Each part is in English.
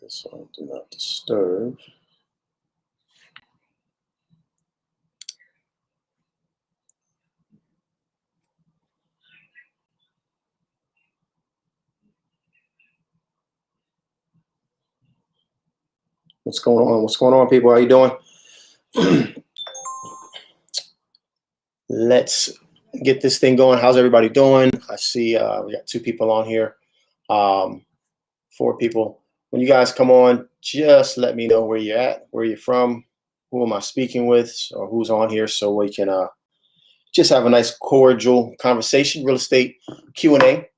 this one, do not disturb. What's going on? What's going on, people? How you doing? Let's get this thing going. How's everybody doing? I see we got 2 people on here, 4 people. When you guys come on, just let me know where you're at, where you're from, who am I speaking with, or who's on here, so we can just have a nice cordial conversation. Real estate Q&A.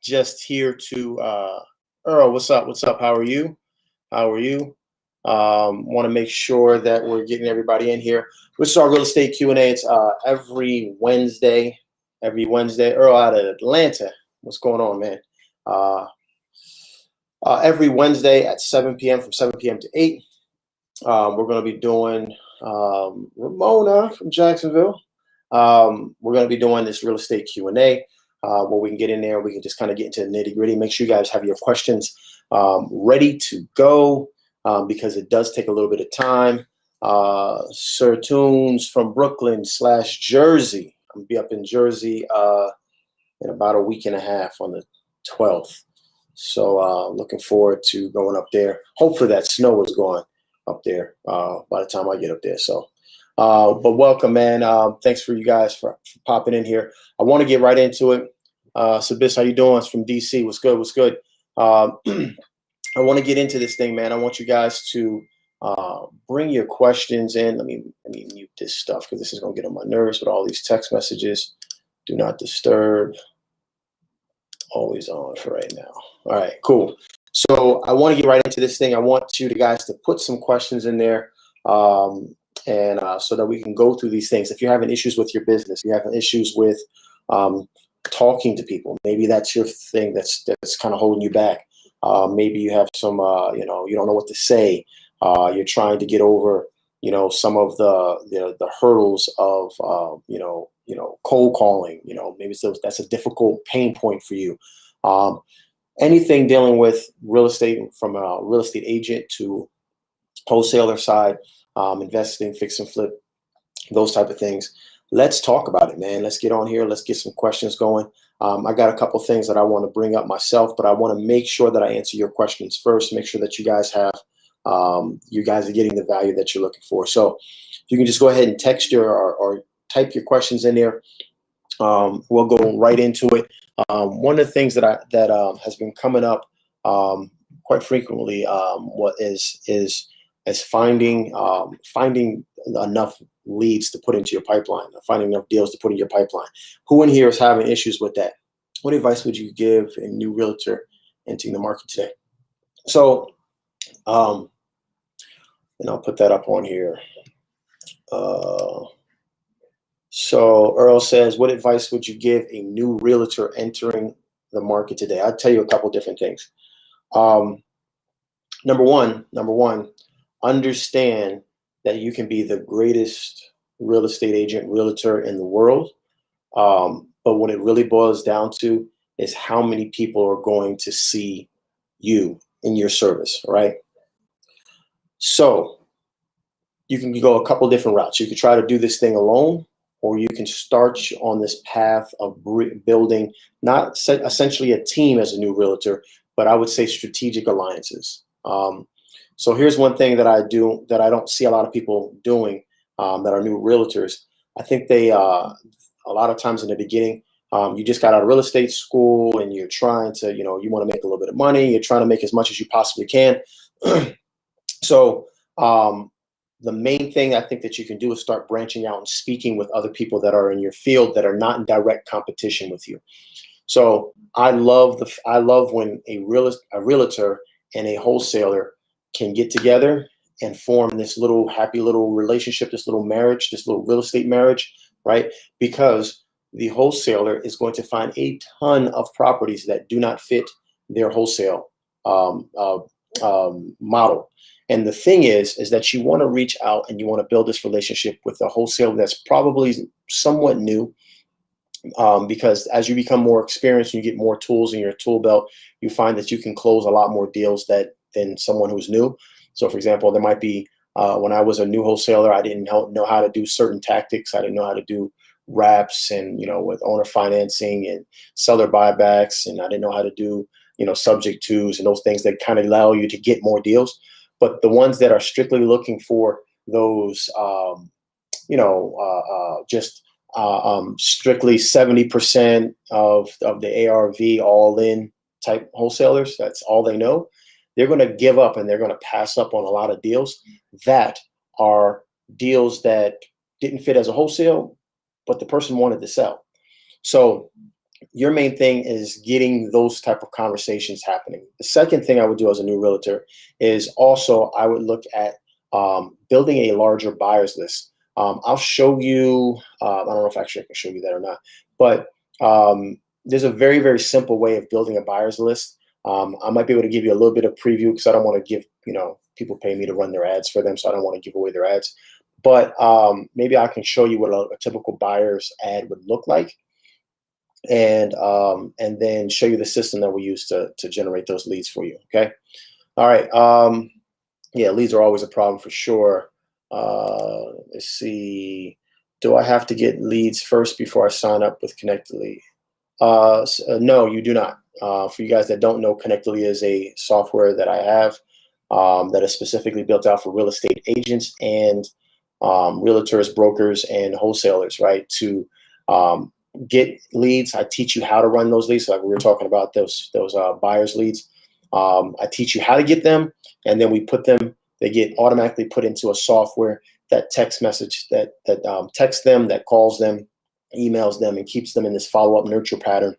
Just here to Earl, what's up? What's up? How are you? How are you? Want to make sure that we're getting everybody in here. This is our real estate Q&A. It's every Wednesday. Earl out of Atlanta. What's going on, man? Every Wednesday at 7 p.m. from 7 p.m. to 8. We're going to be doing Ramona from Jacksonville. We're going to be doing this real estate Q&A where we can get in there. We can just kind of get into the nitty gritty. Make sure you guys have your questions ready to go because it does take a little bit of time. Sir Tunes from Brooklyn / Jersey. I'm going to be up in Jersey in about a week and a half on the 12th. So looking forward to going up there. Hopefully that snow is gone up there by the time I get up there. So, but welcome, man. Thanks for you guys for popping in here. I want to get right into it. Sabis, how you doing? It's from DC. What's good? What's good? I want to get into this thing, man. I want you guys to bring your questions in. Let me mute this stuff because this is going to get on my nerves with all these text messages. Do not disturb. Always on for right now. All right, cool. So I want to get right into this thing. I want you guys to put some questions in there so that we can go through these things. If you're having issues with your business, you're having issues with talking to people, maybe that's your thing that's kind of holding you back. Maybe you have some, you don't know what to say. You're trying to get over, some of the hurdles of, cold calling. Maybe that's a difficult pain point for you. Anything dealing with real estate, from a real estate agent to wholesaler side, investing, fix and flip, those type of things. Let's talk about it, man. Let's get on here. Let's get some questions going. I got a couple things that I want to bring up myself, but I want to make sure that I answer your questions first. Make sure that you guys are getting the value that you're looking for. So you can just go ahead and text or type your questions in there. We'll go right into it. One of the things that has been coming up quite frequently, what is finding enough leads to put into your pipeline, finding enough deals to put in your pipeline. Who in here is having issues with that? What advice would you give a new realtor entering the market today? So, and I'll put that up on here. So Earl says, what advice would you give a new realtor entering the market today? I'll tell you a couple different things. Number one, understand that you can be the greatest real estate agent, realtor in the world. But what it really boils down to is how many people are going to see you in your service, right? So you can go a couple different routes. You could try to do this thing alone, or you can start on this path of building not essentially a team as a new realtor, but I would say strategic alliances. So here's one thing that I do that I don't see a lot of people doing that are new realtors. I think they, a lot of times in the beginning, you just got out of real estate school and you're trying to, you want to make a little bit of money. You're trying to make as much as you possibly can. So the main thing I think that you can do is start branching out and speaking with other people that are in your field that are not in direct competition with you. So I love when a realtor and a wholesaler can get together and form this little happy little relationship, this little marriage, this little real estate marriage, right? Because the wholesaler is going to find a ton of properties that do not fit their wholesale model. And the thing is that you want to reach out and you want to build this relationship with a wholesaler that's probably somewhat new, because as you become more experienced and you get more tools in your tool belt, you find that you can close a lot more deals than someone who's new. So, for example, there might be when I was a new wholesaler, I didn't know how to do certain tactics. I didn't know how to do wraps and with owner financing and seller buybacks, and I didn't know how to do subject tos and those things that kind of allow you to get more deals. But the ones that are strictly looking for those, just strictly 70% of the ARV all in type wholesalers, that's all they know. They're going to give up and they're going to pass up on a lot of deals that are deals that didn't fit as a wholesale, but the person wanted to sell. So your main thing is getting those type of conversations happening. The second thing I would do as a new realtor is also I would look at building a larger buyers list. I'll show you, I don't know if actually I can show you that or not, but there's a very, very simple way of building a buyers list. I might be able to give you a little bit of preview because I don't want to give, people pay me to run their ads for them, so I don't want to give away their ads. But maybe I can show you what a typical buyer's ad would look like, and then show you the system that we use to generate those leads for you. Okay. All right. Yeah, leads are always a problem for sure. Let's see. Do I have to get leads first before I sign up with Connectly? No, you do not. For you guys that don't know, Connectly is a software that I have that is specifically built out for real estate agents and realtors, brokers, and wholesalers, right? To get leads. I teach you how to run those leads. Like we were talking about those buyers leads. I teach you how to get them, and then we put them. They get automatically put into a software that text message that texts them, that calls them, emails them, and keeps them in this follow-up nurture pattern,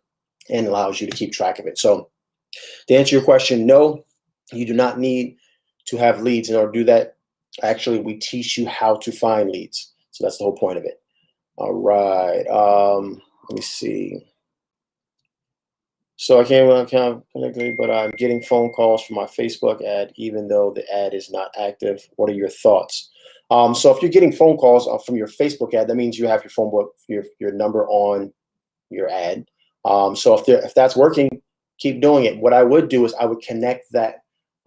and allows you to keep track of it. So to answer your question, no, you do not need to have leads in order to do that. Actually, we teach you how to find leads. So that's the whole point of it. All right. Let me see. So I can't connect, but I'm getting phone calls from my Facebook ad, even though the ad is not active. What are your thoughts? So if you're getting phone calls from your Facebook ad, that means you have your phone book, your number on your ad. So if that's working, keep doing it. What I would do is I would connect that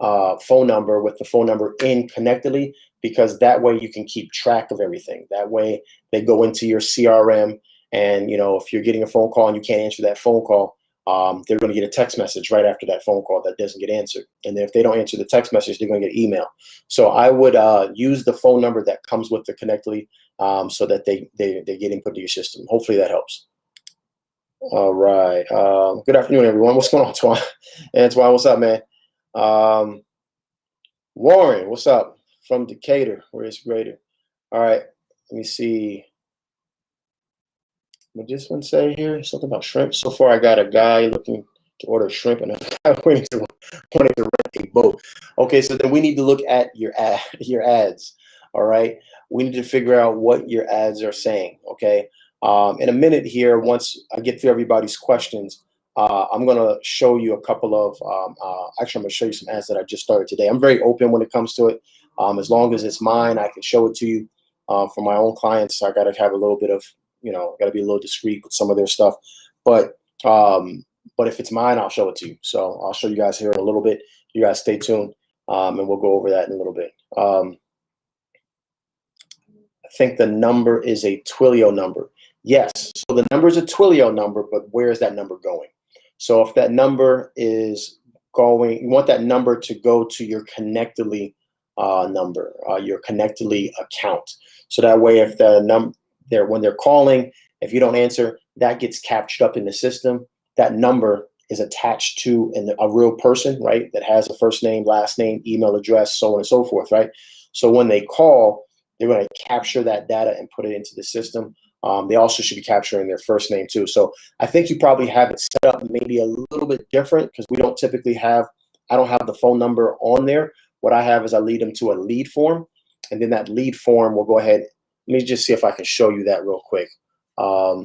phone number with the phone number in Connectly, because that way you can keep track of everything. That way they go into your CRM, and if you're getting a phone call and you can't answer that phone call, they're going to get a text message right after that phone call that doesn't get answered. And then if they don't answer the text message, they're going to get email. So I would use the phone number that comes with the Connectly, so that they get input to your system. Hopefully that helps. All right. Good afternoon, everyone. What's going on, Twan? Antoine, what's up, man? Warren, what's up? From Decatur, where it's greater. All right. Let me see. What did this one say here? Something about shrimp. So far, I got a guy looking to order shrimp, and a guy wanting to rent a boat. Okay, so then we need to look at your ads. All right. We need to figure out what your ads are saying. Okay. In a minute here, once I get through everybody's questions, I'm going to show you a couple of, actually, I'm going to show you some ads that I just started today. I'm very open when it comes to it. As long as it's mine, I can show it to you. For my own clients, I got to have a little bit of, got to be a little discreet with some of their stuff. But if it's mine, I'll show it to you. So I'll show you guys here in a little bit. You guys stay tuned, and we'll go over that in a little bit. I think the number is a Twilio number. Yes, so the number is a Twilio number, but where is that number going? So if that number is going, you want that number to go to your Connectly number, your Connectly account. So that way, if when they're calling, if you don't answer, that gets captured up in the system. That number is attached to a real person, right? That has a first name, last name, email address, so on and so forth, right? So when they call, they're going to capture that data and put it into the system. They also should be capturing their first name too. So I think you probably have it set up maybe a little bit different, because we don't typically I don't have the phone number on there. What I have is I lead them to a lead form, and then that lead form will go ahead. Let me just see if I can show you that real quick. Let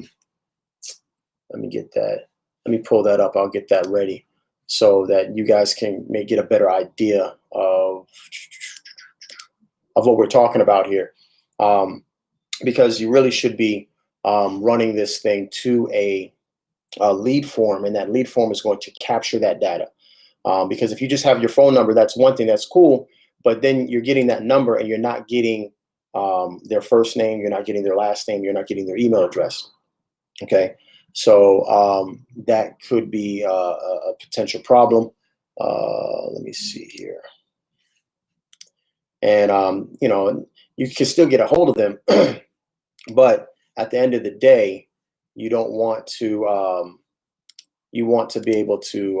me get that. Let me pull that up. I'll get that ready so that you guys may get a better idea of what we're talking about here. Because you really should be running this thing to a lead form, and that lead form is going to capture that data. Because if you just have your phone number, that's one thing, that's cool, but then you're getting that number and you're not getting their first name, you're not getting their last name, you're not getting their email address. Okay, so that could be a potential problem. Let me see here. And you can still get a hold of them, but at the end of the day, you don't want to. You want to be able to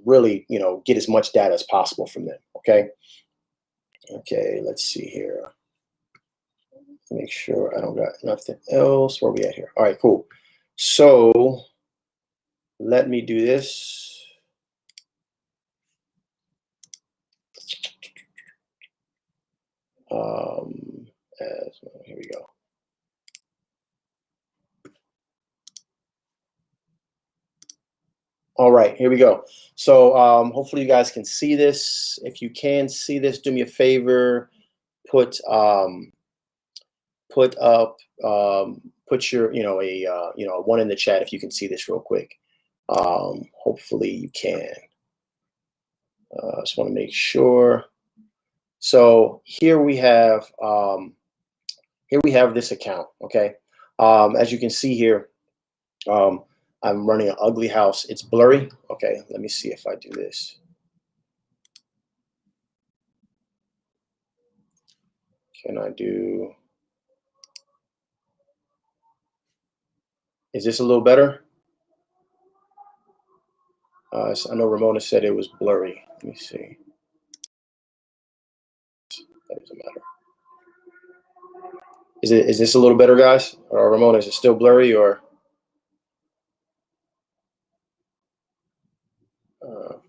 really, get as much data as possible from them. Okay. Okay. Let's see here. Make sure I don't got nothing else. Where are we at here? All right. Cool. So let me do this. Here we go. All right, here we go. So hopefully you guys can see this. If you can see this, do me a favor, put your a one in the chat if you can see this real quick. Hopefully you can. Just want to make sure. So here we have this account. Okay, as you can see here, I'm running an ugly house. It's blurry. Okay, let me see if I do this. Can I do? Is this a little better? So I know Ramona said it was blurry. Let me see. That doesn't matter. Is this a little better, guys? Or Ramona, is it still blurry or?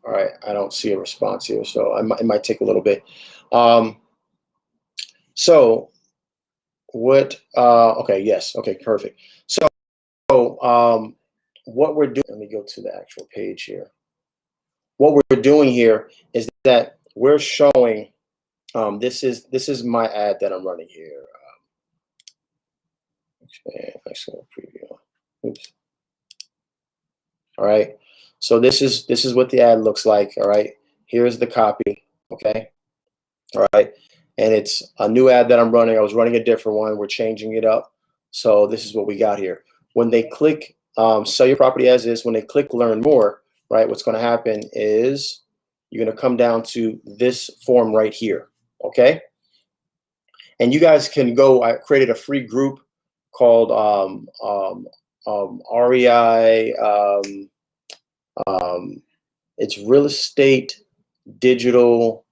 All right, I don't see a response here, so it might take a little bit. So what? Okay, yes. Okay, perfect. So what we're doing. Let me go to the actual page here. What we're doing here is that we're showing. This is my ad that I'm running here. Expand. Excellent preview. Oops. All right. So this is what the ad looks like. All right. Here's the copy. Okay. All right. And it's a new ad that I'm running. I was running a different one. We're changing it up. So this is what we got here. When they click sell your property as is, when they click learn more, right, what's going to happen is you're going to come down to this form right here. Okay. And you guys can go. I created a free group called REI. It's real estate digital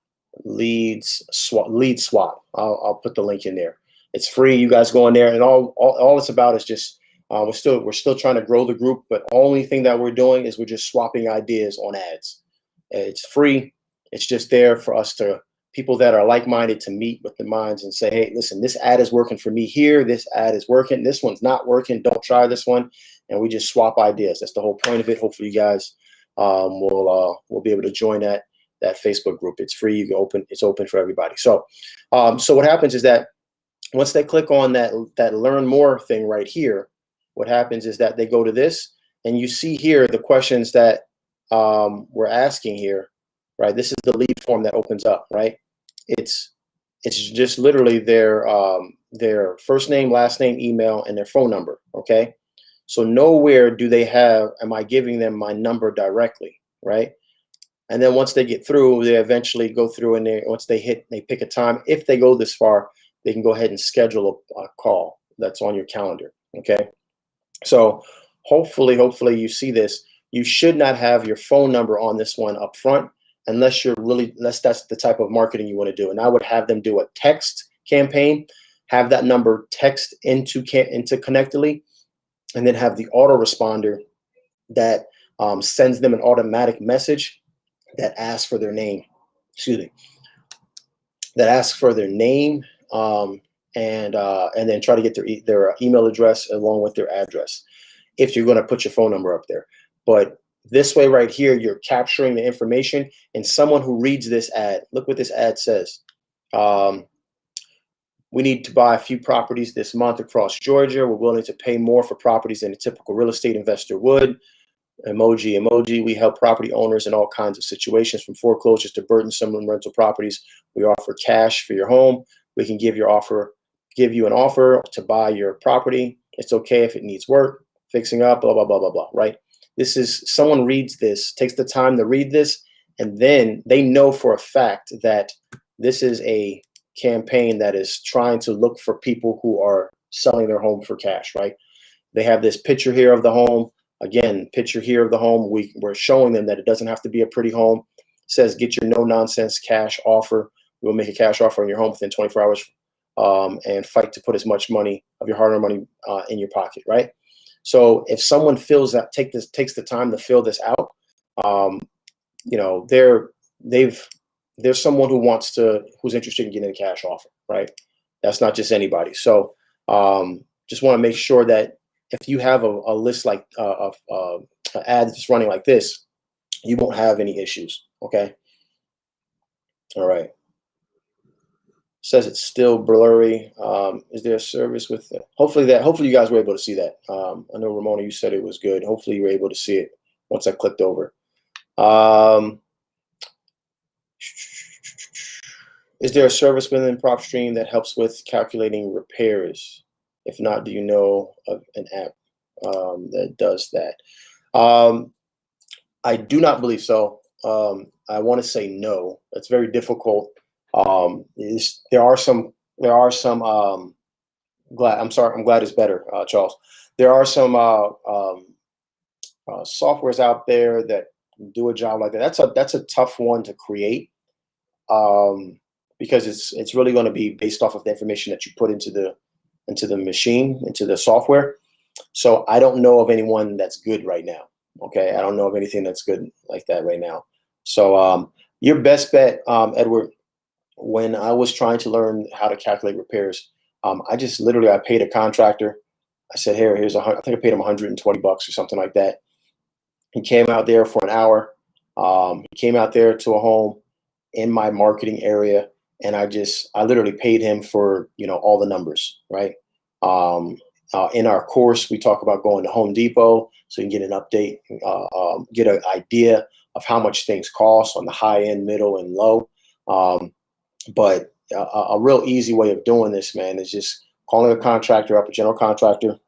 lead swap. I'll put the link in there. It's free. You guys go in there, and all it's about is just we're still trying to grow the group, but only thing that we're doing is we're just swapping ideas on ads. It's free. It's just there for us to people that are like-minded to meet with the minds and say, hey, listen, this ad is working for me here. This ad is working. This one's not working. Don't try this one. And we just swap ideas. That's the whole point of it. Hopefully you guys will be able to join that Facebook group. It's free. You can open. It's open for everybody. So so what happens is that once they click on that learn more thing right here, what happens is that they go to this, and you see here the questions that we're asking here, right? This is the lead form that opens up, right? It's just literally their first name, last name, email, and their phone number. Okay, so nowhere do they have. Am I giving them my number directly, right? And then once they get through, they eventually go through, and once they pick a time. If they go this far, they can go ahead and schedule a call that's on your calendar. Okay, so hopefully you see this. You should not have your phone number on this one up front unless that's the type of marketing you want to do. And I would have them do a text campaign, have that number text into Connectly, and then have the autoresponder that sends them an automatic message that asks for their name. Excuse me. That asks for their name and then try to get their email address along with their address if you're going to put your phone number up there. But this way right here, you're capturing the information, and someone who reads this ad, look what this ad says. We need to buy a few properties this month across Georgia. We're willing to pay more for properties than a typical real estate investor would. Emoji, emoji. We help property owners in all kinds of situations, from foreclosures to burdensome rental properties. We offer cash for your home. We can give you an offer to buy your property. It's okay if it needs work, fixing up, blah, blah, blah, blah, blah, right? This is, someone reads this, takes the time to read this, and then they know for a fact that this is a campaign that is trying to look for people who are selling their home for cash, right? They have this picture here of the home. Again, picture here of the home. We're showing them that it doesn't have to be a pretty home. It says, get your no-nonsense cash offer. We'll make a cash offer on your home within 24 hours and fight to put as much money of your hard-earned money in your pocket, right? So if someone takes the time to fill this out, you know, there's someone who's interested in getting a cash offer, right? That's not just anybody. So just want to make sure that if you have a list like of an ad that's running like this, you won't have any issues. Okay. All right. Says it's still blurry. Is there a service with it? Hopefully you guys were able to see that. I know Ramona, you said it was good. Hopefully you were able to see it once I clicked over. Is there a service within PropStream that helps with calculating repairs? If not, do you know of an app that does that? I do not believe so. I want to say no. It's very difficult. There are some. I'm glad it's better, Charles. There are some softwares out there that do a job like that. That's a tough one to create because it's really going to be based off of the information that you put into the machine, into the software. So I don't know of anyone that's good right now. Okay, I don't know of anything that's good like that right now. So your best bet, Edward. When I was trying to learn how to calculate repairs, I paid a contractor. I said, here's I think I paid him $120 or something like that. He came out there for an hour. He came out there to a home in my marketing area, and I literally paid him for, you know, all the numbers, right? In our course, we talk about going to Home Depot so you can get an update, get an idea of how much things cost on the high end, middle, and low. But a real easy way of doing this, man, is just calling a contractor up, a general contractor,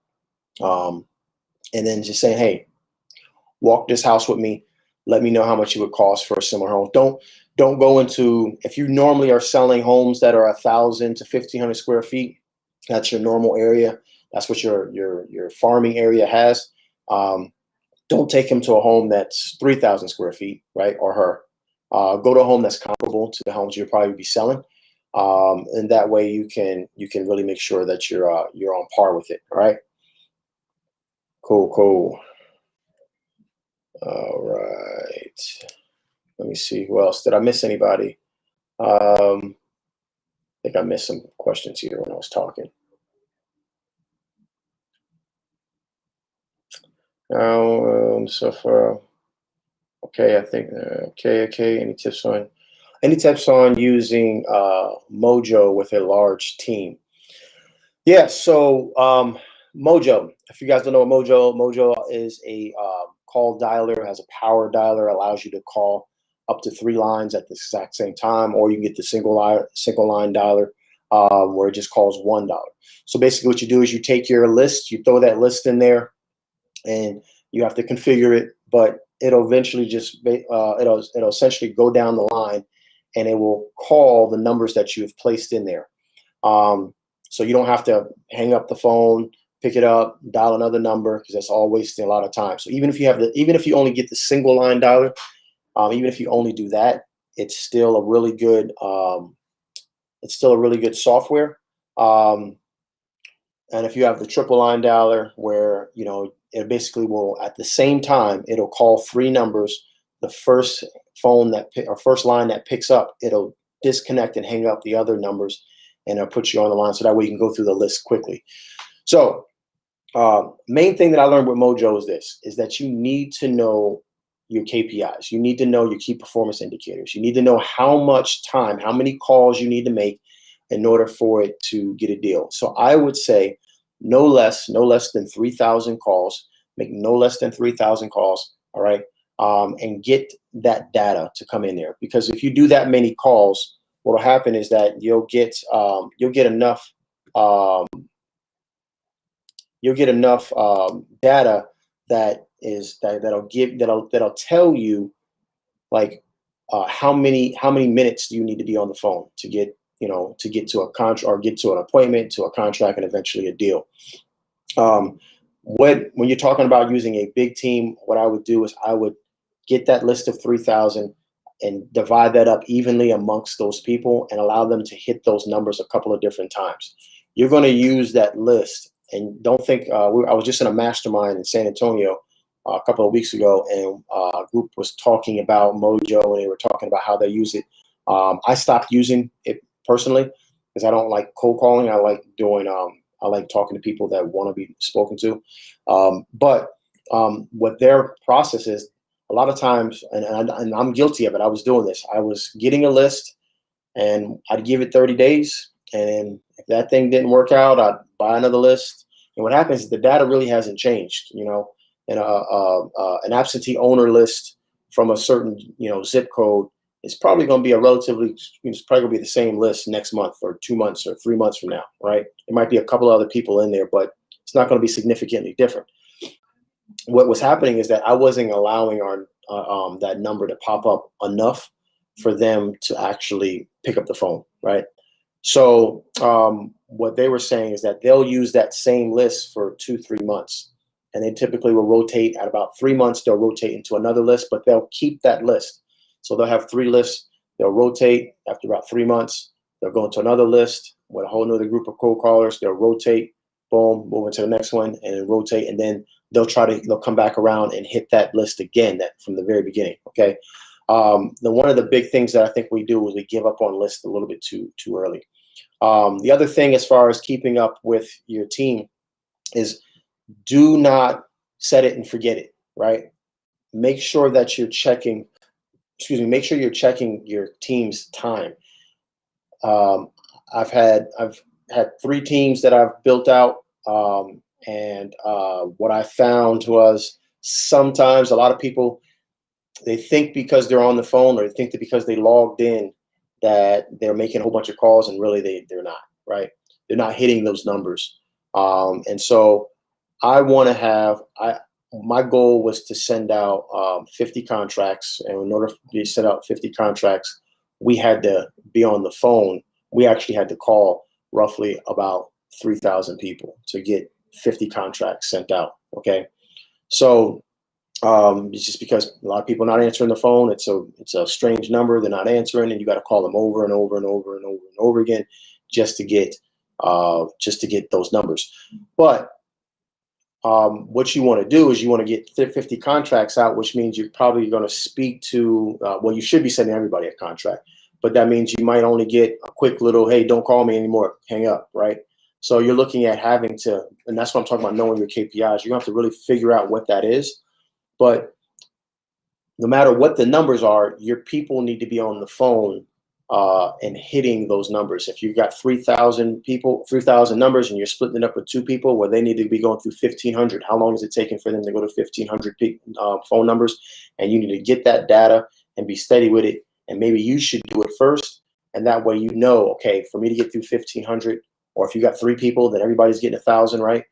and then just saying, hey, walk this house with me. Let me know how much it would cost for a similar home. Don't go into, if you normally are selling homes that are 1,000 to 1,500 square feet, that's your normal area. That's what your farming area has. Don't take him to a home that's 3,000 square feet, right? Or her. Go to a home that's comparable to the homes you'll probably be selling, and that way you can really make sure that you're on par with it. All right. Cool. All right. Let me see who else. Did I miss anybody? I think I missed some questions here when I was talking. So far, okay. I think okay. Any tips on using Mojo with a large team? Yeah. So Mojo. If you guys don't know what Mojo is a call dialer, has a power dialer, allows you to call up to 3 lines at the exact same time, or you can get the single line dialer where it just calls $1. So basically, what you do is you take your list, you throw that list in there, and you have to configure it, but it'll eventually it'll essentially go down the line, and it will call the numbers that you have placed in there. So you don't have to hang up the phone, pick it up, dial another number, because that's all wasting a lot of time. So even if you only get the single line dialer, even if you only do that, it's still a really good software. And if you have the triple line dialer, where, you know, it basically will, at the same time, it'll call 3 numbers. The first line that picks up, it'll disconnect and hang up the other numbers, and it'll put you on the line, so that way you can go through the list quickly. So main thing that I learned with Mojo is that you need to know your KPIs. You need to know your key performance indicators. You need to know how much time, how many calls you need to make in order for it to get a deal. So I would say no less than 3,000 calls, make no less than 3,000 calls, all right? And get that data to come in there. Because if you do that many calls, what will happen is that you'll get enough data that'll tell you like how many minutes do you need to be on the phone to get to a contract or get to an appointment, to a contract, and eventually a deal. When you're talking about using a big team, what I would do is I would get that list of 3,000 and divide that up evenly amongst those people and allow them to hit those numbers a couple of different times. You're going to use that list, and don't think I was just in a mastermind in San Antonio a couple of weeks ago, and a group was talking about Mojo, and they were talking about how they use it. I stopped using it personally because I don't like cold calling. I like talking to people that want to be spoken to. But what their process is, a lot of times, and I'm guilty of it, I was doing this. I was getting a list, and I'd give it 30 days. And if that thing didn't work out, I'd buy another list. And what happens is the data really hasn't changed. And an absentee owner list from a certain zip code is probably going to be it's probably going to be the same list next month or 2 months or 3 months from now, right? There might be a couple other people in there, but it's not going to be significantly different. What was happening is that I wasn't allowing that number to pop up enough for them to actually pick up the phone, right? So what they were saying is that they'll use that same list for 2-3 months. And they typically will rotate at about 3 months. They'll rotate into another list, but they'll keep that list. So they'll have 3 lists. They'll rotate after about 3 months. They'll go into another list with a whole nother group of cold callers. They'll rotate, boom, move into the next one, and then rotate. And then they'll come back around and hit that list again from the very beginning. Okay. One of the big things that I think we do is we give up on lists a little bit too early. The other thing, as far as keeping up with your team, is do not set it and forget it, right? Make sure that you're checking, make sure you're checking your team's time. I've had 3 teams that I've built out. And what I found was sometimes a lot of people, they think because they're on the phone, or they think that because they logged in that they're making a whole bunch of calls, and really they're not, right? They're not hitting those numbers. And so I want to have, my goal was to send out 50 contracts. And in order to send out 50 contracts, we had to be on the phone. We actually had to call roughly about 3,000 people to get 50 contracts sent out. Okay. So it's just because a lot of people are not answering the phone. It's a strange number. They're not answering, and you got to call them over and over and over and over and over again just to get those numbers. But what you want to do is you want to get 50 contracts out, which means you're probably going to speak to, you should be sending everybody a contract, but that means you might only get a quick little, hey, don't call me anymore, hang up, right? So you're looking at having to, and that's what I'm talking about, knowing your KPIs. You have to really figure out what that is. But no matter what the numbers are, your people need to be on the phone and hitting those numbers. If you've got 3,000 people, 3,000 numbers, and you're splitting it up with 2 people, where they need to be going through 1,500, how long is it taking for them to go to 1,500 phone numbers? And you need to get that data and be steady with it. And maybe you should do it first. And that way, okay, for me to get through 1,500, or if you got 3 people, then everybody's getting 1,000, right?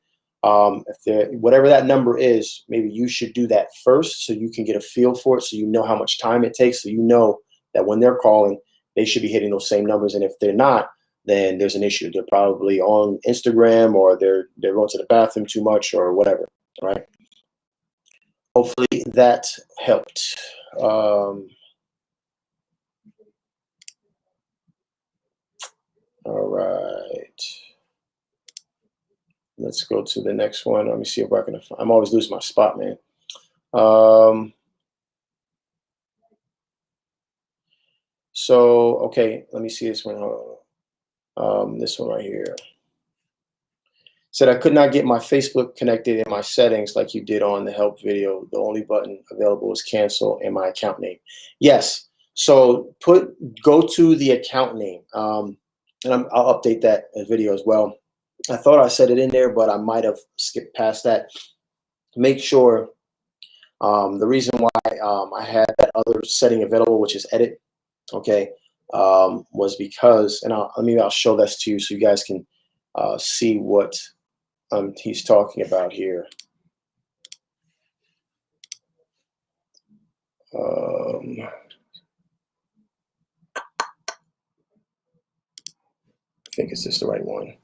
Whatever that number is, maybe you should do that first so you can get a feel for it, so you know how much time it takes, so you know that when they're calling, they should be hitting those same numbers. And if they're not, then there's an issue. They're probably on Instagram, or they're going to the bathroom too much, or whatever, right? Hopefully that helped. All right. Let's go to the next one. Let me see if I can. I'm always losing my spot, man. So, okay, let me see this one. This one right here. Said I could not get my Facebook connected in my settings like you did on the help video. The only button available is cancel and my account name. Yes. So go to the account name. and I'll update that video as well. I thought I said it in there, but I might have skipped past that. Make sure the reason why I had that other setting available, which is edit, okay, was because, and I'll show this to you so you guys can see what he's talking about here. I think it's just the right one.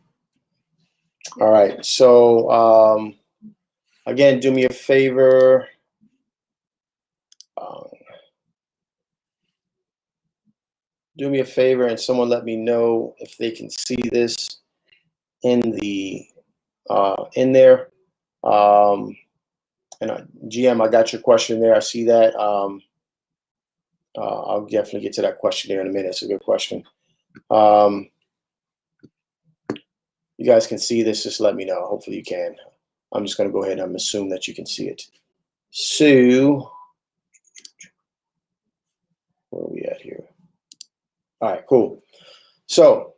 All right, so again, do me a favor. Do me a favor and someone let me know if they can see this in the in there. And GM, I got your question there. I see that. I'll definitely get to that question there in a minute. It's a good question. You guys can see this. Just let me know. Hopefully you can. I'm just going to go ahead and assume that you can see it. So, where are we at here? All right, cool. So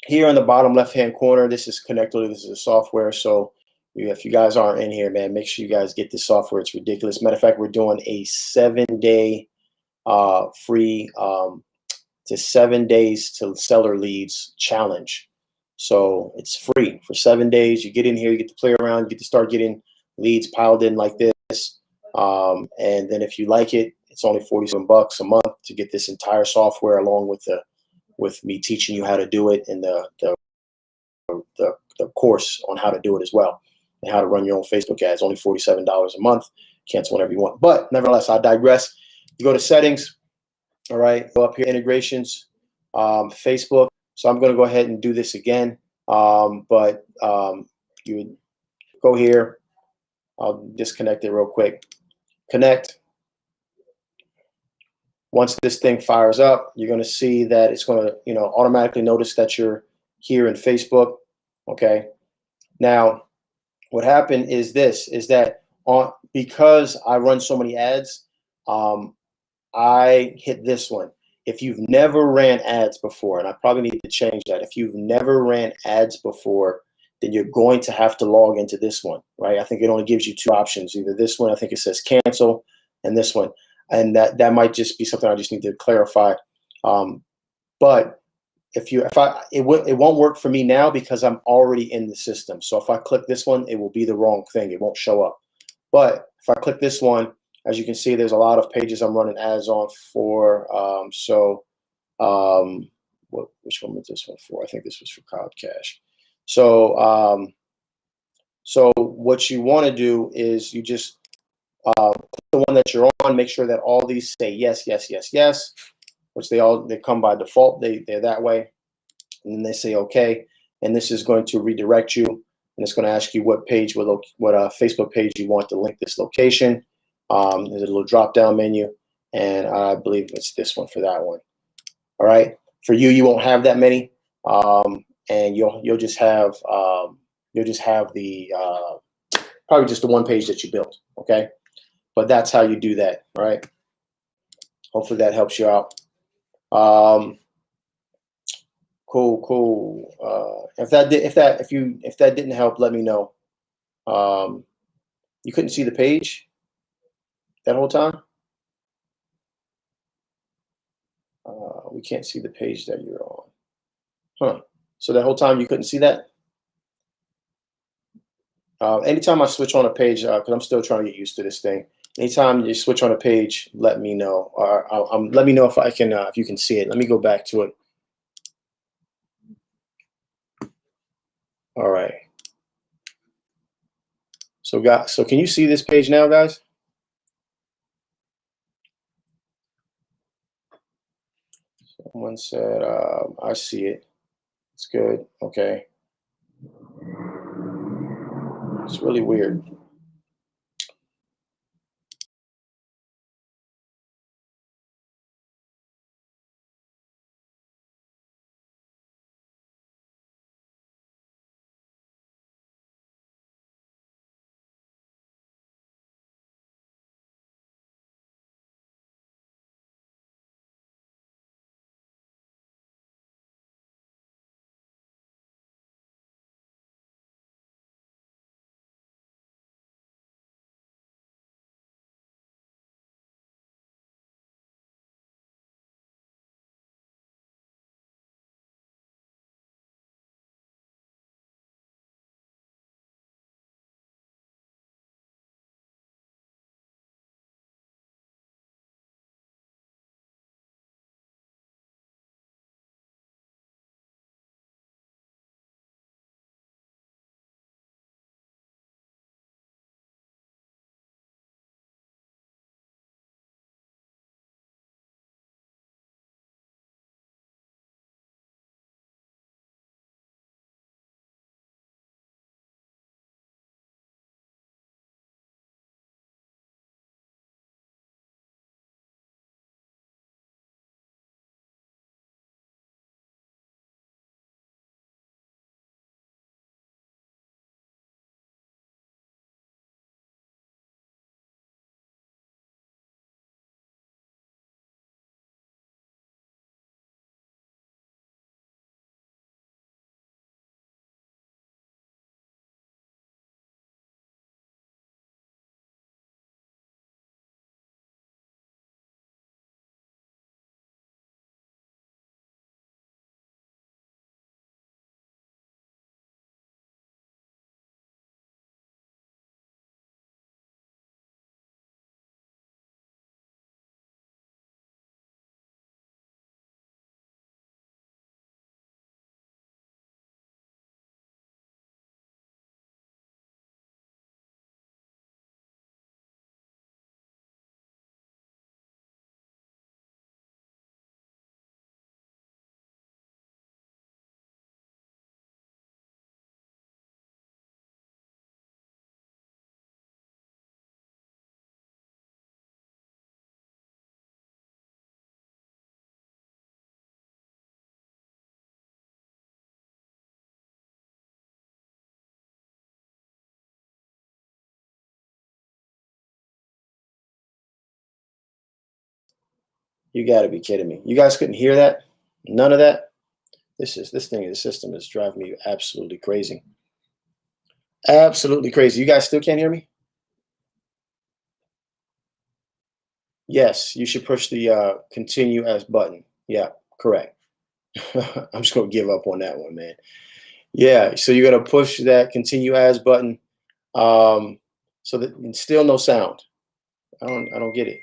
here in the bottom left-hand corner, this is connected. This is a software. So if you guys aren't in here, man, make sure you guys get this software. It's ridiculous. Matter of fact, we're doing a 7-day free to 7 days to seller leads challenge. So it's free for 7 days. You get in here, you get to play around, you get to start getting leads piled in like this. And then if you like it, it's only $47 a month to get this entire software along with me teaching you how to do it and the course on how to do it as well and how to run your own Facebook ads. Only $47 a month. Cancel whenever you want. But nevertheless, I digress. You go to settings. All right, go up here, integrations, Facebook. So I'm going to go ahead and do this again. But you would go here. I'll disconnect it real quick. Connect. Once this thing fires up, you're going to see that it's going to, automatically notice that you're here in Facebook. Okay. Now, what happened is that because I run so many ads, I hit this one. If you've never ran ads before, and I probably need to change that. If you've never ran ads before, then you're going to have to log into this one, right? I think it only gives you two options. Either this one, I think it says cancel, and this one. And that might just be something I just need to clarify. But it won't work for me now because I'm already in the system. So if I click this one, it will be the wrong thing. It won't show up. But if I click this one, as you can see, there's a lot of pages I'm running ads on for. Which one was this one for? I think this was for Cobb Cash. So, so what you want to do is you just the one that you're on, make sure that all these say yes, yes, yes, yes, which they come by default. They're that way, and then they say okay, and this is going to redirect you, and it's going to ask you what page, what Facebook page you want to link this location. There's a little drop down menu, and I believe it's this one for that one. All right, for you won't have that many, and you'll just have the probably just the one page that you built. Okay, but that's how you do that. All right. Hopefully that helps you out. Cool. If that didn't help, let me know. You couldn't see the page that whole time. We can't see the page that you're on. Huh. So that whole time you couldn't see that? Anytime I switch on a page, because I'm still trying to get used to this thing. Anytime you switch on a page, let me know. Let me know if I can, if you can see it. Let me go back to it. All right. So can you see this page now, guys? Someone said, I see it. It's good. Okay. It's really weird. You got to be kidding me. You guys couldn't hear that? None of that? This system is driving me absolutely crazy. Absolutely crazy. You guys still can't hear me? Yes, you should push the continue as button. Yeah, correct. I'm just gonna give up on that one, man. Yeah, so you're gonna push that continue as button. Um, so that and still no sound. I don't get it.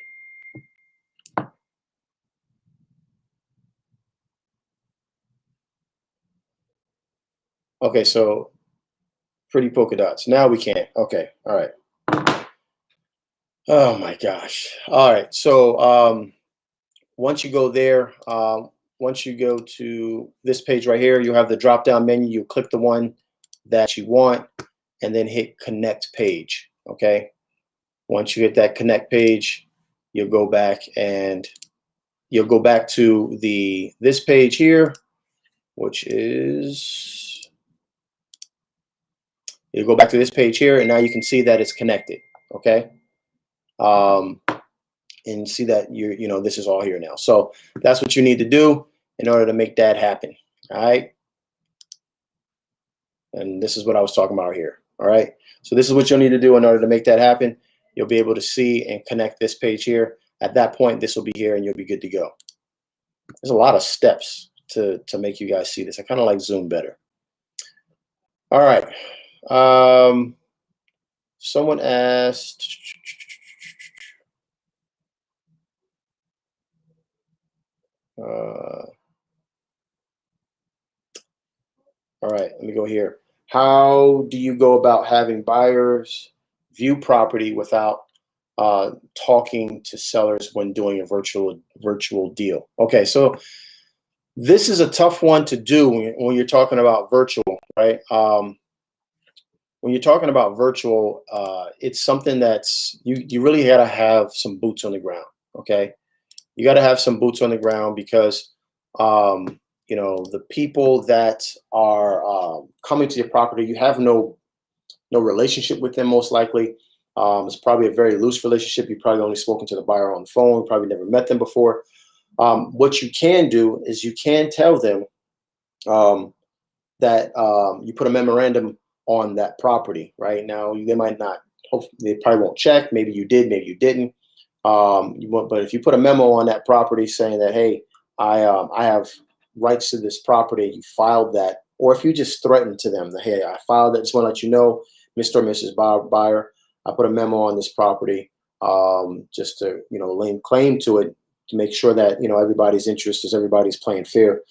Okay, so pretty polka dots. Now we can. Okay, all right. Oh my gosh. All right. So once you go there, once you go to this page right here, you have the drop down menu. You click the one that you want and then hit connect page. Okay. Once you hit that connect page, you'll go back and you'll go back to this page here, which is you'll go back to this page here, and now you can see that it's connected. Okay. Um, and see that this is all here now. So that's what you need to do in order to make that happen. All right. And this is what I was talking about here. All right. So this is what you'll need to do in order to make that happen. You'll be able to see and connect this page here. At that point, this will be here and you'll be good to go. There's a lot of steps to make you guys see this. I kind of like Zoom better. All right. Someone asked, all right, let me go here. How do you go about having buyers view property without talking to sellers when doing a virtual deal? Okay, so this is a tough one to do when you're talking about virtual, right? When you're talking about virtual, it's something that's you really got to have some boots on the ground. Okay, you got to have some boots on the ground because the people that are coming to your property, you have no relationship with them most likely. It's probably a very loose relationship. You've probably only spoken to the buyer on the phone, probably never met them before. What you can do is you can tell them that you put a memorandum on that property. Right now, they might not. They probably won't check. Maybe you did, maybe you didn't. But if you put a memo on that property saying that, hey, I have rights to this property, you filed that, or if you just threaten to them that, hey, I filed it, just want to let you know, Mr. or Mrs. Buyer, I put a memo on this property just to lay claim to it to make sure that everybody's interest is everybody's playing fair.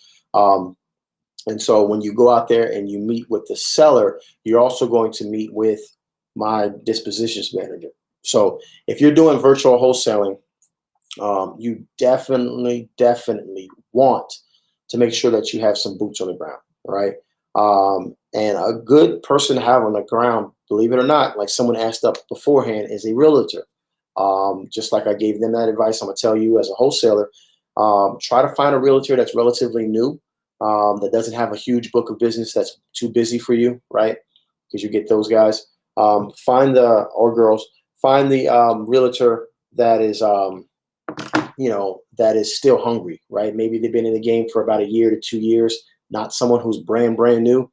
And so when you go out there and you meet with the seller, you're also going to meet with my dispositions manager. So if you're doing virtual wholesaling, you definitely want to make sure that you have some boots on the ground, right? And a good person to have on the ground, believe it or not, like someone asked up beforehand, is a realtor. Just like I gave them that advice, I'm gonna tell you as a wholesaler, try to find a realtor that's relatively new, that doesn't have a huge book of business that's too busy for you, right? Because you get those guys. Find the or girls. Find the realtor that is that is still hungry, right? Maybe they've been in the game for about a year to 2 years. Not someone who's brand new,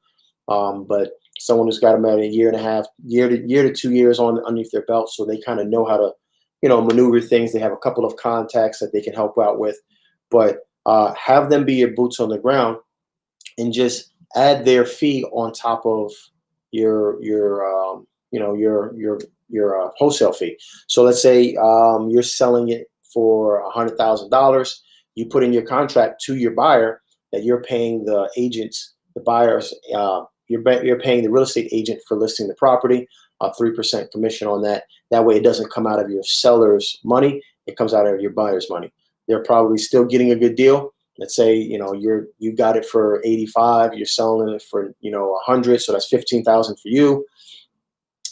but someone who's got about a year and a half, year to 2 years on underneath their belt, so they kind of know how to maneuver things. They have a couple of contacts that they can help out with, but have them be your boots on the ground and just add their fee on top of your wholesale fee. So let's say you're selling it for $100,000. You put in your contract to your buyer that you're paying the agents, the buyers, you're paying the real estate agent for listing the property, a 3% commission on that. That way it doesn't come out of your seller's money, it comes out of your buyer's money. They're probably still getting a good deal. Let's say you got it for 85, you're selling it for 100, so that's 15,000 for you.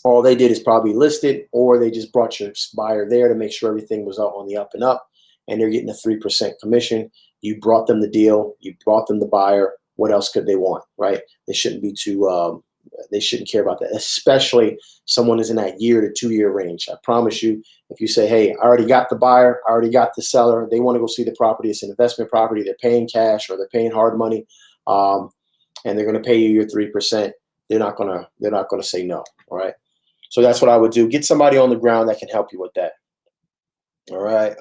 All they did is probably list it, or they just brought your buyer there to make sure everything was on the up and up, and they're getting a 3% commission. You brought them the deal, you brought them the buyer. What else could they want, right? They shouldn't be too They shouldn't care about that, especially someone who's in that year to 2 year range. I promise you, if you say, hey, I already got the buyer, I already got the seller, they want to go see the property, it's an investment property, they're paying cash or they're paying hard money, and they're going to pay you your 3%, they're not gonna say no. All right. So that's what I would do. Get somebody on the ground that can help you with that. All right.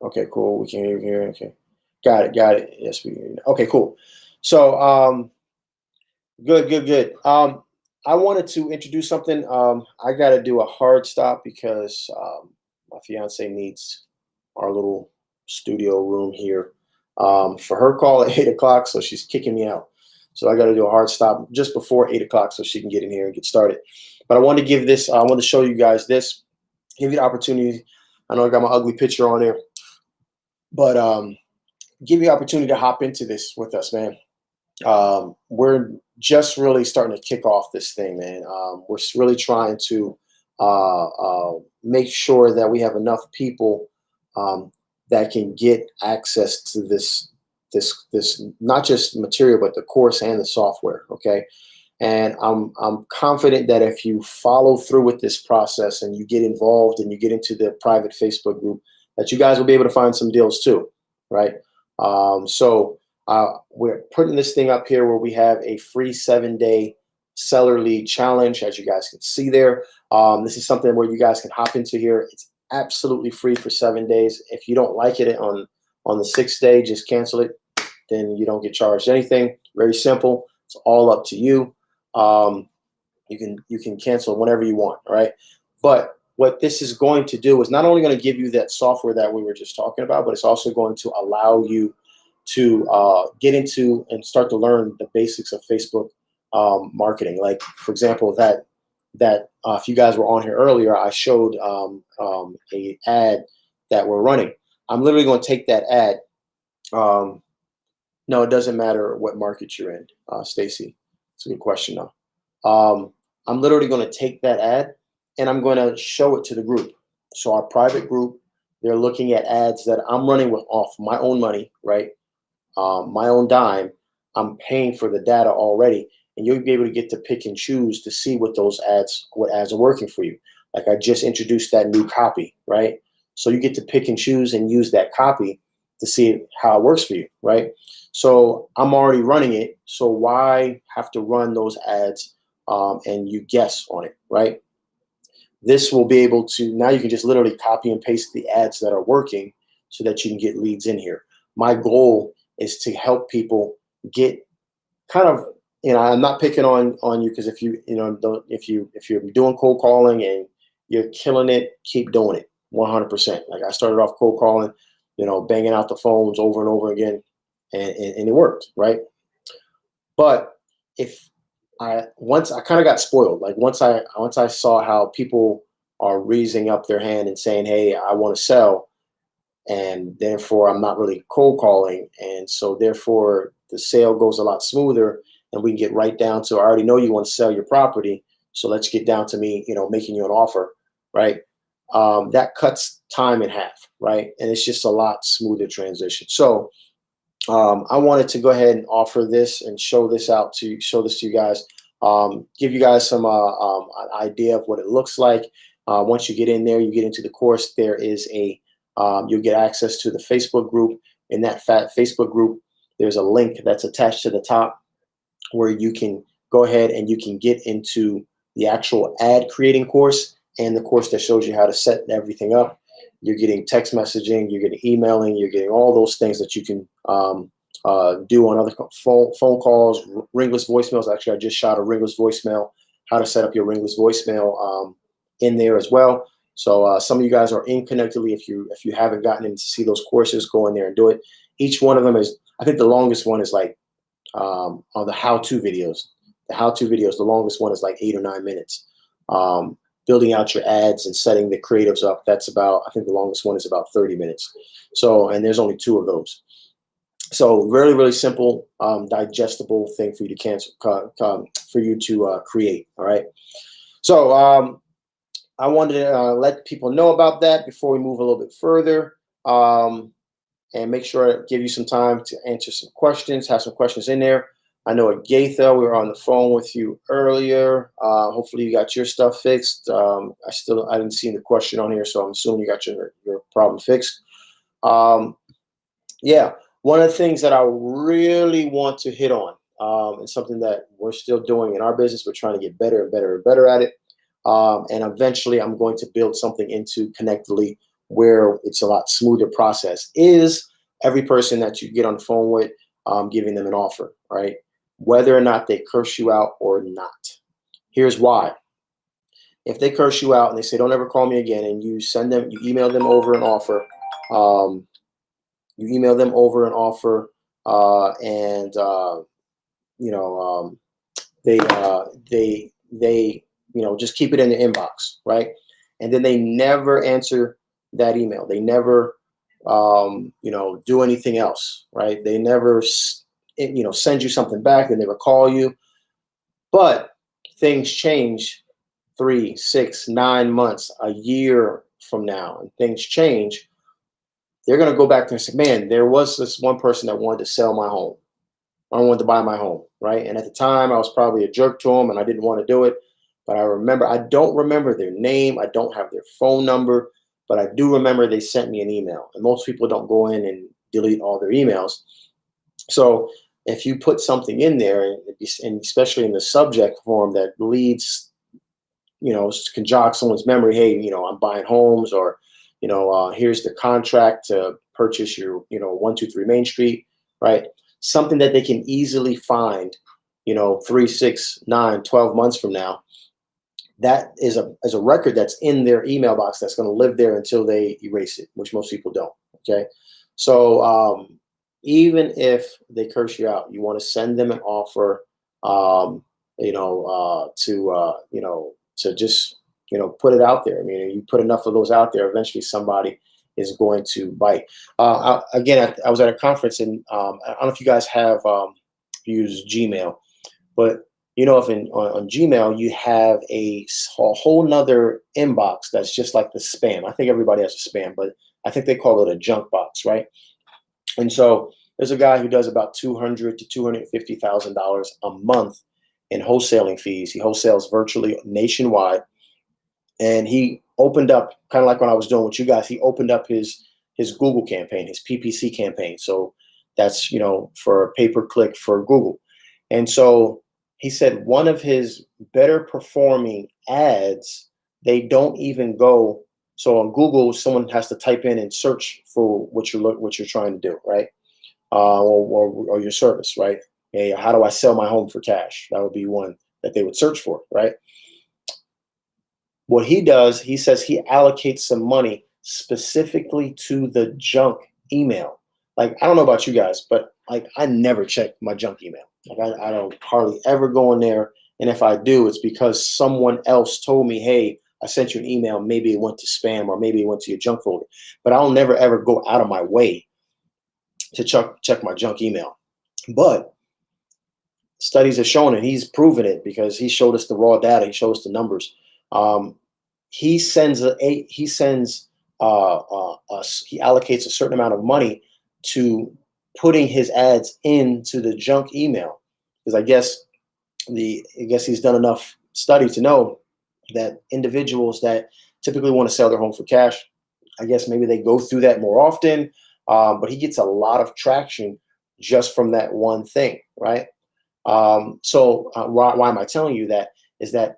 Okay, cool. We can hear you here. Okay. Got it. Got it. Yes, we hear you. Okay, cool. So, good. I wanted to introduce something. I got to do a hard stop because my fiance needs our little studio room here for her call at 8 o'clock. So she's kicking me out. So I got to do a hard stop just before 8 o'clock so she can get in here and get started. But I want to give this. I want to show you guys this. Give you the opportunity. I know I got my ugly picture on there, but give you the opportunity to hop into this with us, man. We're just really starting to kick off this thing, man. We're really trying to make sure that we have enough people that can get access to this not just material, but the course and the software. Okay. And I'm confident that if you follow through with this process and you get involved and you get into the private Facebook group, that you guys will be able to find some deals too, right? We're putting this thing up here where we have a free 7-day seller lead challenge, as you guys can see there. This is something where you guys can hop into here. It's absolutely free for 7 days. If you don't like it on the 6th day, just cancel it. Then you don't get charged anything. Very simple. It's all up to you. You can cancel whenever you want. All right. But what this is going to do is not only going to give you that software that we were just talking about, but it's also going to allow you to get into and start to learn the basics of Facebook marketing. Like, for example, that if you guys were on here earlier, I showed a ad that we're running. I'm literally going to take that ad. No, it doesn't matter what market you're in, Stacy. It's a good question, though. I'm literally going to take that ad and I'm going to show it to the group. So our private group, they're looking at ads that I'm running with off my own money, right? My own dime. I'm paying for the data already, and you'll be able to get to pick and choose to see what ads are working for you. Like I just introduced that new copy, right? So you get to pick and choose and use that copy to see how it works for you, right? So I'm already running it. So why have to run those ads and you guess on it, right? This will be able to, now you can just literally copy and paste the ads that are working so that you can get leads in here. My goal is to help people get kind of, I'm not picking on you because if you're doing cold calling and you're killing it, keep doing it 100%. Like I started off cold calling, banging out the phones over and over again, and it worked, right? But once I kind of got spoiled, like once I saw how people are raising up their hand and saying, hey, I want to sell, and therefore I'm not really cold calling, and so therefore the sale goes a lot smoother, and we can get right down to, I already know you want to sell your property, so let's get down to me, making you an offer, right? That cuts time in half, right? And it's just a lot smoother transition. So I wanted to go ahead and offer this and show this to you guys, give you guys some an idea of what it looks like. Once you get in there, you get into the course, there is you'll get access to the Facebook group. In that Facebook group, there's a link that's attached to the top where you can go ahead and you can get into the actual ad creating course and the course that shows you how to set everything up. You're getting text messaging, you're getting emailing, you're getting all those things that you can do on other phone calls, ringless voicemails. Actually, I just shot a ringless voicemail, how to set up your ringless voicemail in there as well. So some of you guys are in Connectedly. If you haven't gotten in to see those courses, go in there and do it. Each one of them is, I think the longest one is like on the how-to videos. The longest one is like 8 or 9 minutes. Building out your ads and setting the creatives up, that's about, I think the longest one is about 30 minutes. So, and there's only 2 of those. So really, really simple, digestible thing for you to create. All right. So I wanted to let people know about that before we move a little bit further. and make sure to give you some time to answer some questions, have some questions in there. I know Agatha, we were on the phone with you earlier. Hopefully you got your stuff fixed. I didn't see the question on here, so I'm assuming you got your problem fixed. Yeah, one of the things that I really want to hit on, and something that we're still doing in our business, we're trying to get better and better and better at it. And eventually I'm going to build something into Connectedly where it's a lot smoother process, is every person that you get on the phone with, giving them an offer, right? Whether or not they curse you out or not. Here's why. If they curse you out and they say, don't ever call me again, and you email them over an offer, um, and you know, they just keep it in the inbox, right? And then they never answer that email. They never do anything else, right? They never send you something back. They never call you. But things change 3, 6, 9 months, a year from now, and things change. They're going to go back there and say, man, there was this one person that wanted to sell my home. I wanted to buy my home, right? And at the time, I was probably a jerk to them, and I didn't want to do it. But I don't remember their name. I don't have their phone number, but I do remember they sent me an email. And most people don't go in and delete all their emails. So if you put something in there, and especially in the subject form that leads, can jog someone's memory, hey, I'm buying homes, or, here's the contract to purchase your, 123 Main Street, right? Something that they can easily find, 3, 6, 9, 12 months from now. That is a record that's in their email box that's going to live there until they erase it, which most people don't. Okay. So even if they curse you out, you want to send them an offer, to just, put it out there. I mean, you put enough of those out there, eventually somebody is going to bite. I was at a conference, and I don't know if you guys have used Gmail, but if on Gmail you have a whole nother inbox that's just like the spam. I think everybody has a spam, but I think they call it a junk box, right? And so there's a guy who does about $200,000 to $250,000 a month in wholesaling fees. He wholesales virtually nationwide, and he opened up, kind of like when I was doing with you guys. He opened up his Google campaign, his PPC campaign. So that's for pay per click for Google, and so he said one of his better performing ads, they don't even go. So on Google, someone has to type in and search for what you're trying to do, right? Or your service, right? Hey, how do I sell my home for cash? That would be one that they would search for, right? What he does, he says he allocates some money specifically to the junk email. Like, I don't know about you guys, but like, I never check my junk email. Like, I don't hardly ever go in there. And if I do, it's because someone else told me, hey, I sent you an email. Maybe it went to spam, or maybe it went to your junk folder. But I'll never, ever go out of my way to check my junk email. But studies have shown it. He's proven it because he showed us the raw data. He showed us the numbers. He allocates a certain amount of money to putting his ads into the junk email, because I guess he's done enough study to know that individuals that typically want to sell their home for cash, I guess maybe they go through that more often, but he gets a lot of traction just from that one thing, right? So why am I telling you that? Is that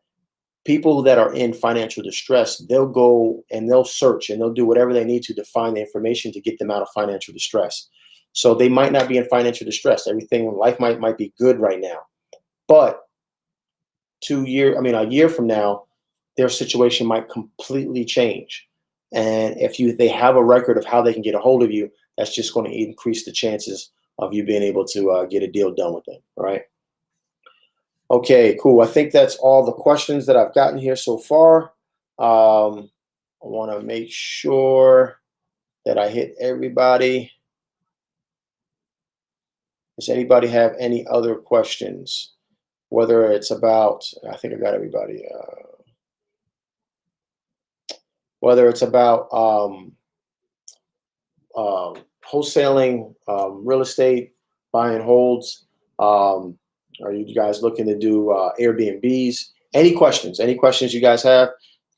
people that are in financial distress, they'll go and they'll search and they'll do whatever they need to find the information to get them out of financial distress. So they might not be in financial distress. Everything in life might be good right now, but a year from now, their situation might completely change. And if they have a record of how they can get a hold of you, that's just going to increase the chances of you being able to get a deal done with them. All right. Okay, cool. I think that's all the questions that I've gotten here so far. I want to make sure that I hit everybody. Does anybody have any other questions? Whether it's about, I think I got everybody. Whether it's about wholesaling real estate, buy and holds? Are you guys looking to do Airbnbs? Any questions? Any questions you guys have?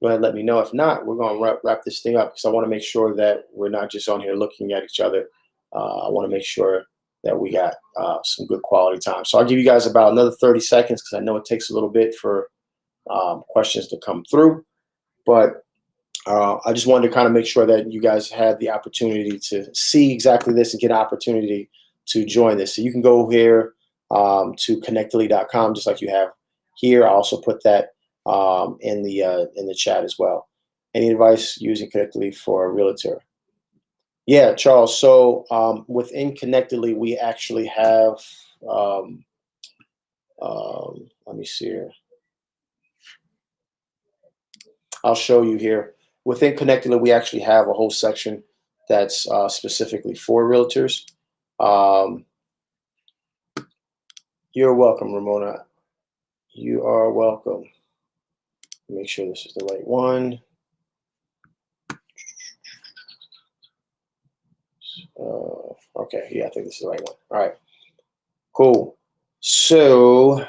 Go ahead and let me know. If not, we're going to wrap this thing up because I want to make sure that we're not just on here looking at each other. I want to make sure that we got some good quality time. So I'll give you guys about another 30 seconds because I know it takes a little bit for questions to come through. But I just wanted to kind of make sure that you guys had the opportunity to see exactly this and get an opportunity to join this. So you can go here to connectly.com just like you have here. I also put that in the chat as well. Any advice using Connectly for a realtor? Yeah, Charles. So within Connectly, we actually have. Let me see here. I'll show you here. Within Connectly, we actually have a whole section that's specifically for realtors. You're welcome, Ramona. You are welcome. Make sure this is the right one. Okay, yeah, I think this is the right one. All right, cool. So,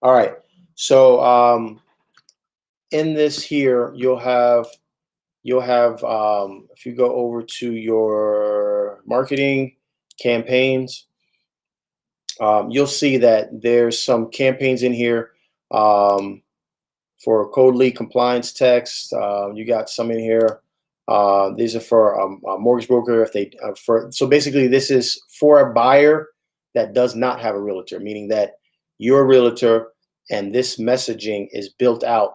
all right. So, in this here, you'll have if you go over to your marketing campaigns, you'll see that there's some campaigns in here for code lead compliance text. You got some in here. These are for a mortgage broker. If they so basically this is for a buyer that does not have a realtor, meaning that you're a realtor and this messaging is built out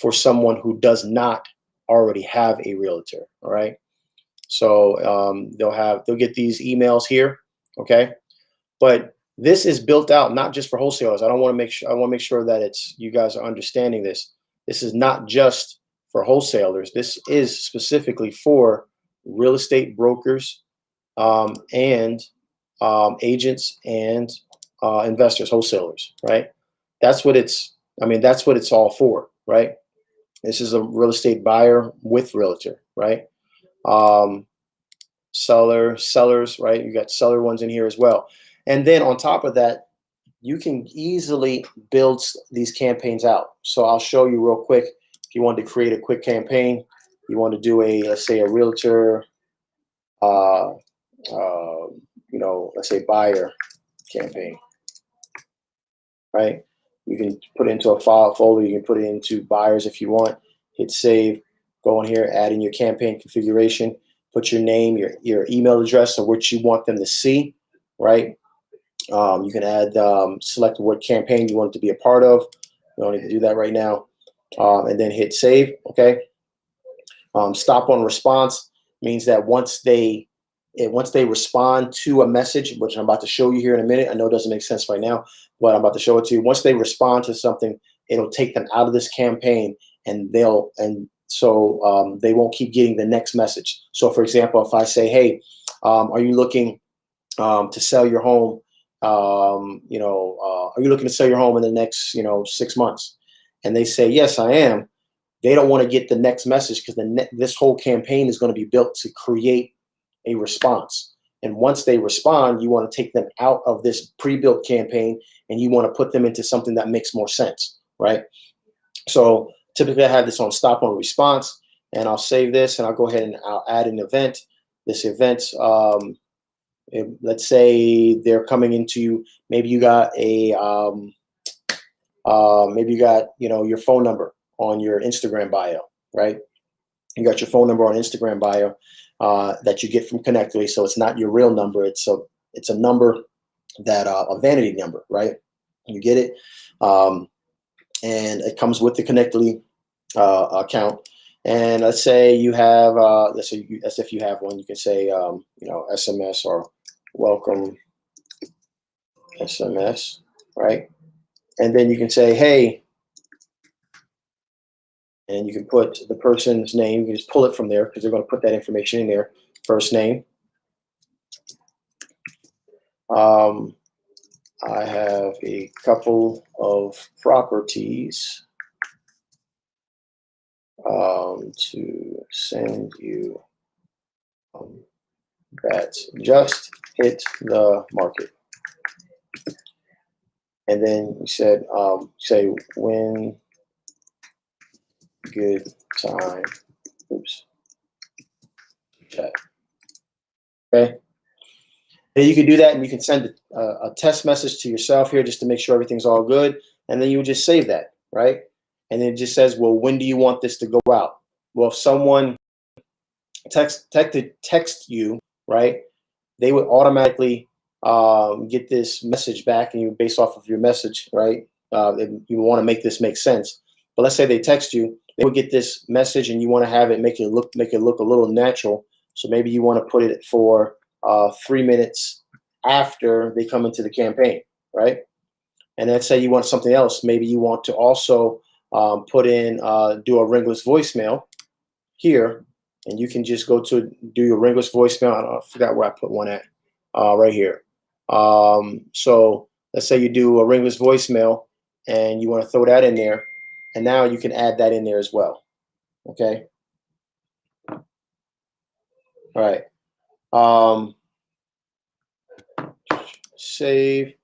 for someone who does not already have a realtor. All right. So they'll get these emails here. Okay. But this is built out not just for wholesalers. I want to make sure that you guys are understanding this. This is not just for wholesalers. This is specifically for real estate brokers and agents and investors, wholesalers, right? That's what it's. I mean, that's what it's all for, right? This is a real estate buyer with realtor, right? Sellers, right? You got seller ones in here as well. And then on top of that, you can easily build these campaigns out. So I'll show you real quick. If you want to create a quick campaign, you want to do let's say a realtor, let's say buyer campaign, right? You can put it into a file folder. You can put it into buyers if you want. Hit save. Go in here, add in your campaign configuration. Put your name, your email address, or what you want them to see, right? You can add, select what campaign you want it to be a part of. You don't need to do that right now. And then hit save, okay? Stop on response means that once they respond to a message, which I'm about to show you here in a minute. I know it doesn't make sense right now, but I'm about to show it to you. Once they respond to something, it'll take them out of this campaign and they won't keep getting the next message. So for example, if I say, hey, are you looking to sell your home? Are you looking to sell your home in the next 6 months? And they say, yes, I am. They don't want to get the next message because this whole campaign is going to be built to create a response. And once they respond, you want to take them out of this pre-built campaign and you want to put them into something that makes more sense, right? So typically I have this on stop on response, and I'll save this and I'll go ahead and I'll add an event. This event, let's say they're coming into you. Maybe you got your phone number on your Instagram bio, right? You got your phone number on Instagram bio that you get from Connectly, so it's not your real number. It's a number that a vanity number, right? You get it, and it comes with the Connectly account. And let's say you have, as if you have one, you can say, SMS or welcome SMS, right? And then you can say, hey, and you can put the person's name. You can just pull it from there because they're going to put that information in there. First name. I have a couple of properties to send you that just hit the market. And then you said, say when good time, oops, chat. Okay. And you can do that, and you can send a test message to yourself here just to make sure everything's all good. And then you would just save that, right? And then it just says, well, when do you want this to go out? Well, if someone text you, right, they would automatically get this message back, and you based off of your message, right? You want to make this make sense. But let's say they text you, they would get this message, and you want to have it make it look a little natural. So maybe you want to put it for 3 minutes after they come into the campaign, right? And let's say you want something else. Maybe you want to also put in do a ringless voicemail here, and you can just go to do your ringless voicemail. I forgot where I put one at, right here. So let's say you do a ringless voicemail, and you want to throw that in there, and now you can add that in there as well. Okay. All right. Save.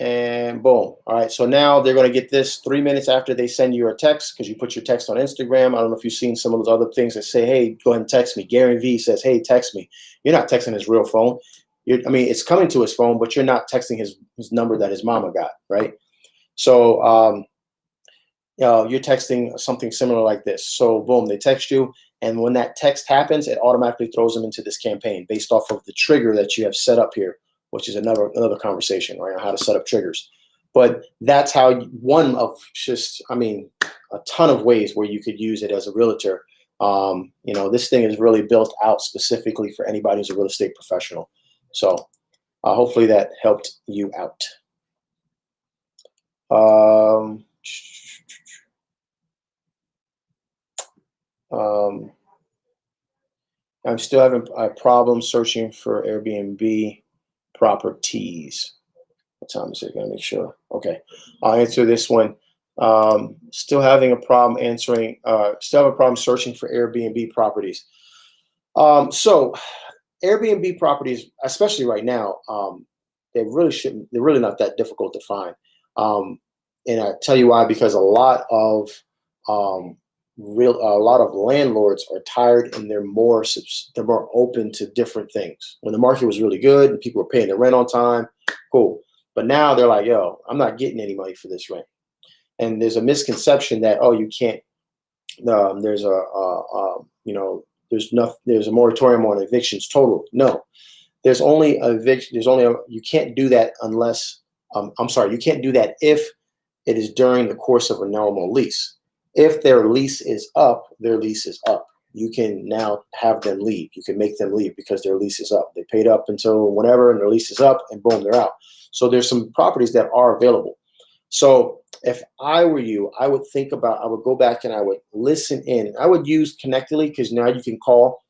And boom. All right. So now they're going to get this 3 minutes after they send you a text, because you put your text on Instagram. I don't know if you've seen some of those other things that say, hey, go ahead and text me. Gary V says, hey, text me. You're not texting his real phone. I mean, it's coming to his phone, but you're not texting his number that his mama got, right? So you're texting something similar like this. So boom, they text you. And when that text happens, it automatically throws them into this campaign based off of the trigger that you have set up here, which is another conversation, right, on how to set up triggers. But that's how one of just, I mean, a ton of ways where you could use it as a realtor. This thing is really built out specifically for anybody who's a real estate professional. So hopefully that helped you out. I'm still having a problem searching for Airbnb properties. What time is it? Gonna make sure. Okay, I'll answer this one. Still having a problem still have a problem searching for Airbnb properties. So Airbnb properties, especially right now, they're really not that difficult to find. And I tell you why, because a lot of landlords are tired, and they're more open to different things. When the market was really good and people were paying their rent on time, cool. But now they're like, yo, I'm not getting any money for this rent. And there's a misconception that, oh, you can't. There's a moratorium on evictions total. No, there's only you can't do that unless you can't do that if it is during the course of a normal lease. If their lease is up, their lease is up. You can now have them leave. You can make them leave because their lease is up. They paid up until whenever, and their lease is up, and boom, they're out. So there's some properties that are available. So if I were you, I would go back and I would listen in. I would use Connectedly, because now you can call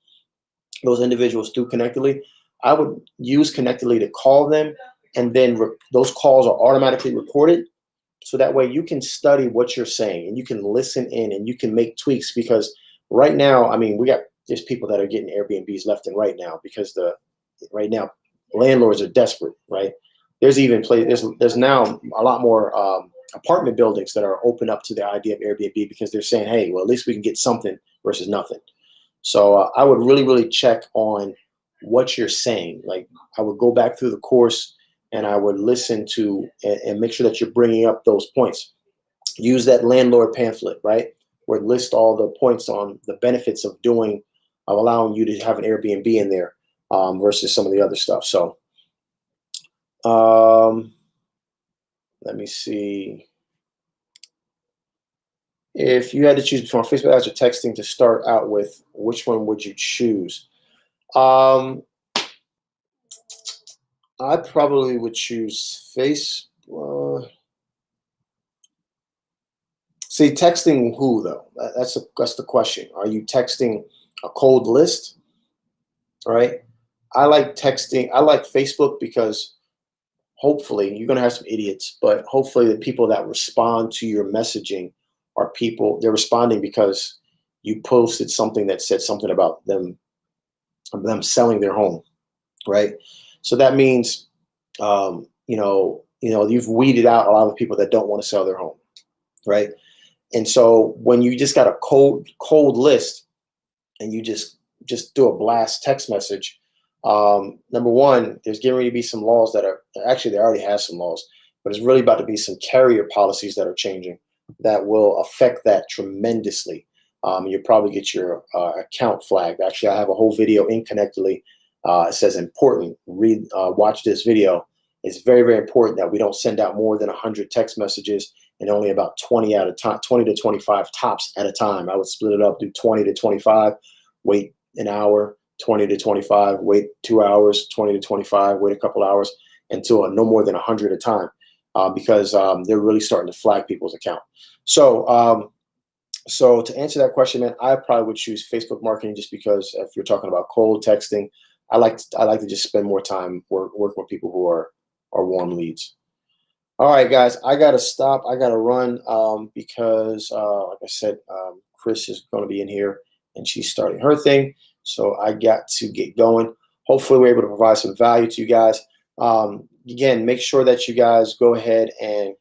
those individuals through Connectedly. I would use Connectedly to call them, and then those calls are automatically recorded. So that way you can study what you're saying, and you can listen in, and you can make tweaks, because right now, I mean, there's people that are getting Airbnbs left and right now, because right now landlords are desperate, right? There's now a lot more apartment buildings that are open up to the idea of Airbnb, because they're saying, hey, well, at least we can get something versus nothing. So I would really, really check on what you're saying. Like, I would go back through the course, and I would listen to and make sure that you're bringing up those points. Use that landlord pamphlet, right, where it lists all the points on the benefits of allowing you to have an Airbnb in there versus some of the other stuff. So let me see. If you had to choose between Facebook ads or texting to start out with, which one would you choose? I probably would choose Facebook. See, texting who though? That's the question. Are you texting a cold list? All right. I like texting. I like Facebook because hopefully you're going to have some idiots, but hopefully the people that respond to your messaging are people. They're responding because you posted something that said something about them selling their home, right? So that means, you've weeded out a lot of people that don't want to sell their home, right? And so when you just got a cold list and you just do a blast text message, number one, there's getting ready to be some laws that are actually, they already have some laws, but it's really about to be some carrier policies that are changing that will affect that tremendously. You'll probably get your account flagged. Actually, I have a whole video in Connectedly. It says important. Watch this video. It's very, very important that we don't send out more than 100 text messages and only about 20 at a time, 20 to 25 tops at a time. I would split it up, do 20 to 25, wait an hour, 20 to 25, wait 2 hours, 20 to 25, wait a couple hours, until no more than 100 at a time, because they're really starting to flag people's account. So to answer that question, man, I probably would choose Facebook marketing, just because if you're talking about cold texting, I like to just spend more time working with people who are warm leads. All right, guys, I gotta stop. I gotta run because, like I said, Chris is going to be in here and she's starting her thing. So I got to get going. Hopefully, we're able to provide some value to you guys. Again, make sure that you guys go ahead and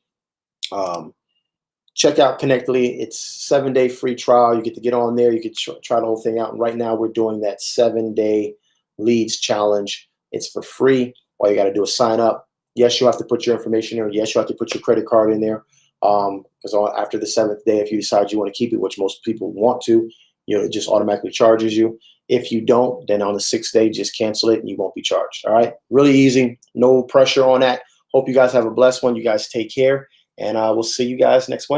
check out Connectedly. It's 7-day free trial. You get to get on there. You can try the whole thing out. And right now, we're doing that 7-day leads challenge. It's for free. All you got to do is sign up. Yes, you have to put your information in. Yes, you have to put your credit card in there. Because after the 7th day, if you decide you want to keep it, which most people want to, it just automatically charges you. If you don't, then on the 6th day, just cancel it and you won't be charged. All right. Really easy. No pressure on that. Hope you guys have a blessed one. You guys take care. And we'll see you guys next Wednesday.